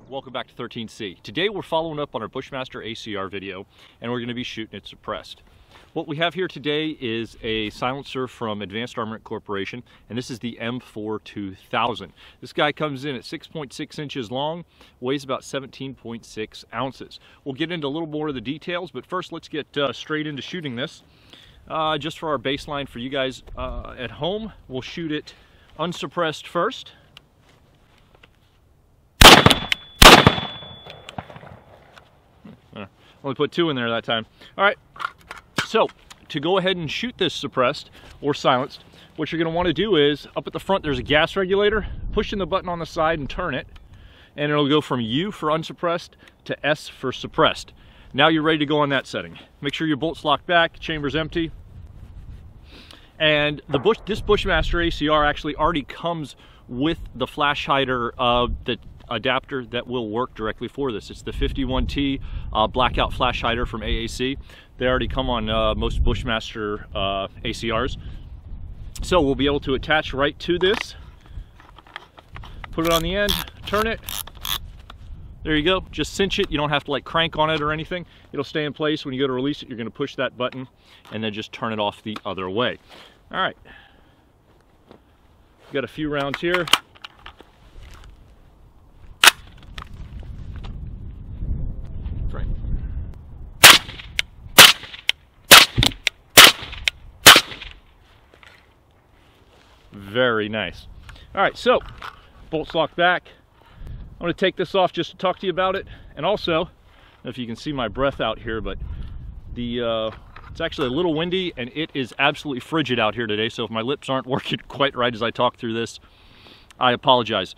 Welcome back to 13C. Today we're following up on our Bushmaster ACR video, and we're going to be shooting it suppressed. What we have here today is a silencer from Advanced Armament Corporation, and this is the M4-2000. This guy comes in at 6.6 inches long, weighs about 17.6 ounces. We'll get into a little more of the details, but first let's get straight into shooting this. Just for our baseline for you guys at home, we'll shoot it unsuppressed first. Only put 2 in there that time. All right, so to go ahead and shoot this suppressed or silenced, what you're gonna wanna do is, up at the front there's a gas regulator, pushing the button on the side and turn it, and it'll go from U for unsuppressed to S for suppressed. Now you're ready to go on that setting. Make sure your bolt's locked back, chamber's empty. And this Bushmaster ACR actually already comes with the flash hider the adapter that will work directly for this. It's the 51T blackout flash hider from AAC. They already come on most Bushmaster ACRs. So we'll be able to attach right to this, put it on the end, turn it. There you go, just cinch it. You don't have to like crank on it or anything. It'll stay in place. When you go to release it, you're gonna push that button and then just turn it off the other way. All right, got a few rounds here. Right. Very nice. All right, so bolt's locked back. I'm going to take this off just to talk to you about it, and also, I don't know if you can see my breath out here, but it's actually a little windy and it is absolutely frigid out here today, so if my lips aren't working quite right as I talk through this, I apologize.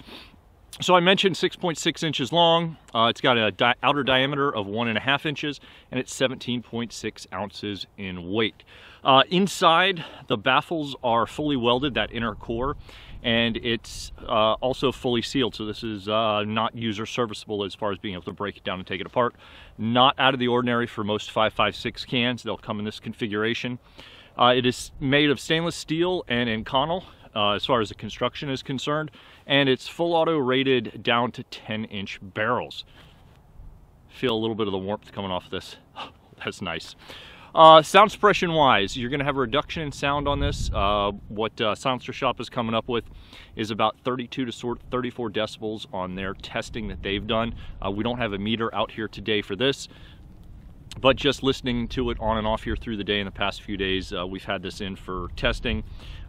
So I mentioned 6.6 inches long. It's got an outer diameter of 1.5 inches, and it's 17.6 ounces in weight. Inside, the baffles are fully welded, that inner core, and it's also fully sealed. So this is not user serviceable as far as being able to break it down and take it apart. Not out of the ordinary for most 5.56 cans. They'll come in this configuration. It is made of stainless steel and Inconel, as far as the construction is concerned, and it's full auto rated down to 10-inch barrels. Feel a little bit of the warmth coming off this. That's nice. Sound suppression wise, you're going to have a reduction in sound on this. What Silencer Shop is coming up with is about 32 to 34 decibels on their testing that they've done. We don't have a meter out here today for this, but just listening to it on and off here through the day in the past few days, we've had this in for testing.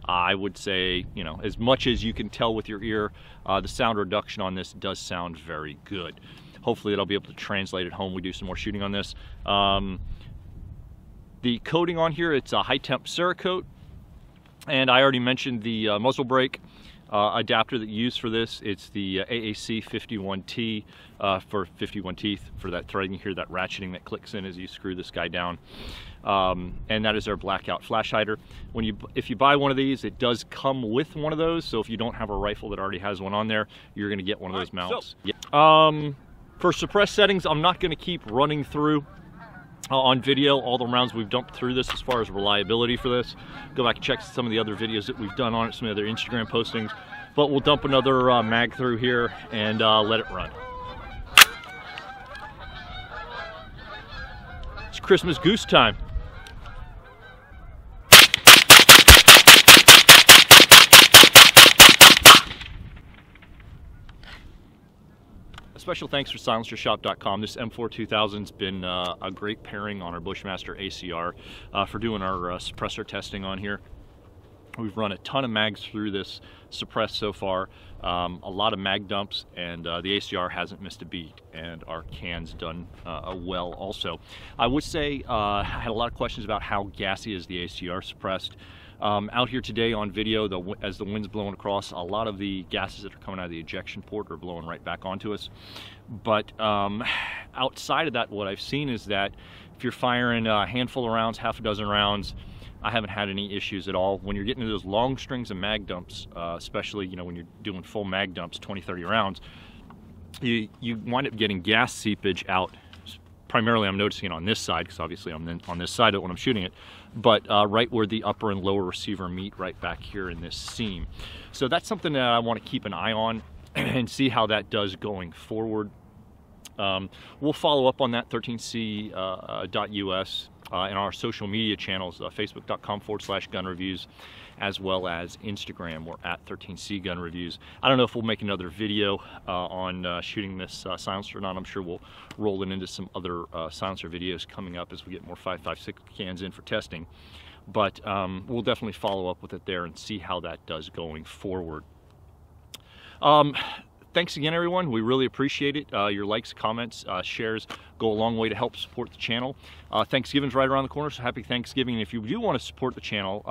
I would say, you know, as much as you can tell with your ear, the sound reduction on this does sound very good. Hopefully that'll be able to translate at home. We do some more shooting on this. The coating on here, it's a high temp Cerakote, and I already mentioned the muzzle brake adapter that you use for this. It's the AAC 51T for 51 teeth for that threading here, that ratcheting that clicks in as you screw this guy down. And that is our blackout flash hider. If you buy one of these, it does come with one of those. So if you don't have a rifle that already has one on there, you're going to get one of those mounts. So, yeah. For suppressed settings, I'm not going to keep running through on video all the rounds we've dumped through this as far as reliability for this. Go back and check some of the other videos that we've done on it, some of the other Instagram postings. But we'll dump another mag through here and let it run. It's Christmas goose time. Special thanks for silencershop.com. This M4-2000's been a great pairing on our Bushmaster ACR for doing our suppressor testing on here. We've run a ton of mags through this suppressed so far, a lot of mag dumps, and the ACR hasn't missed a beat, and our can's done well also. I would say I had a lot of questions about how gassy is the ACR suppressed. Out here today on video, as the wind's blowing across, a lot of the gases that are coming out of the ejection port are blowing right back onto us. But outside of that, what I've seen is that if you're firing a handful of rounds, half a dozen rounds, I haven't had any issues at all. When you're getting into those long strings of mag dumps, especially when you're doing full mag dumps, 20, 30 rounds, you wind up getting gas seepage out. Primarily I'm noticing it on this side, because obviously I'm on this side of it when I'm shooting it, but right where the upper and lower receiver meet, right back here in this seam. So that's something that I want to keep an eye on and see how that does going forward. We'll follow up on that 13c.us in our social media channels, facebook.com/gun reviews, as well as Instagram. We're at 13C Gun Reviews. I don't know if we'll make another video on shooting this silencer or not. I'm sure we'll roll it into some other silencer videos coming up as we get more 5.56 cans in for testing. But we'll definitely follow up with it there and see how that does going forward. Thanks again, everyone. We really appreciate it. Your likes, comments, shares go a long way to help support the channel. Thanksgiving's right around the corner, so happy Thanksgiving. And if you do want to support the channel,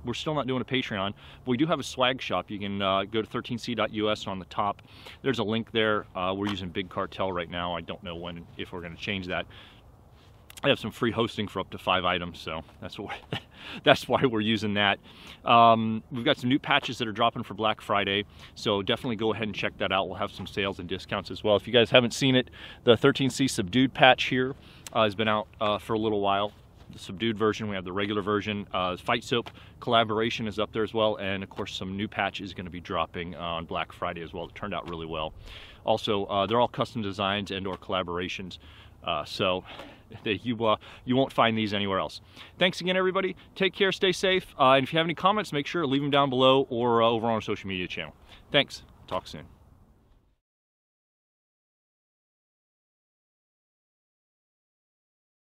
we're still not doing a Patreon, but we do have a swag shop. You can go to 13c.us on the top. There's a link there. We're using Big Cartel right now. I don't know when, if we're going to change that. I have some free hosting for up to 5 items, so that's why we're using that. We've got some new patches that are dropping for Black Friday, so definitely go ahead and check that out. We'll have some sales and discounts as well. If you guys haven't seen it, the 13C Subdued patch here has been out for a little while. The Subdued version, we have the regular version. Fight Soap collaboration is up there as well, and of course some new patch is going to be dropping on Black Friday as well. It turned out really well. Also, they're all custom designs and or collaborations, so you won't find these anywhere else. Thanks again, everybody. Take care, stay safe, and if you have any comments, make sure to leave them down below or over on our social media channel. Thanks. Talk soon.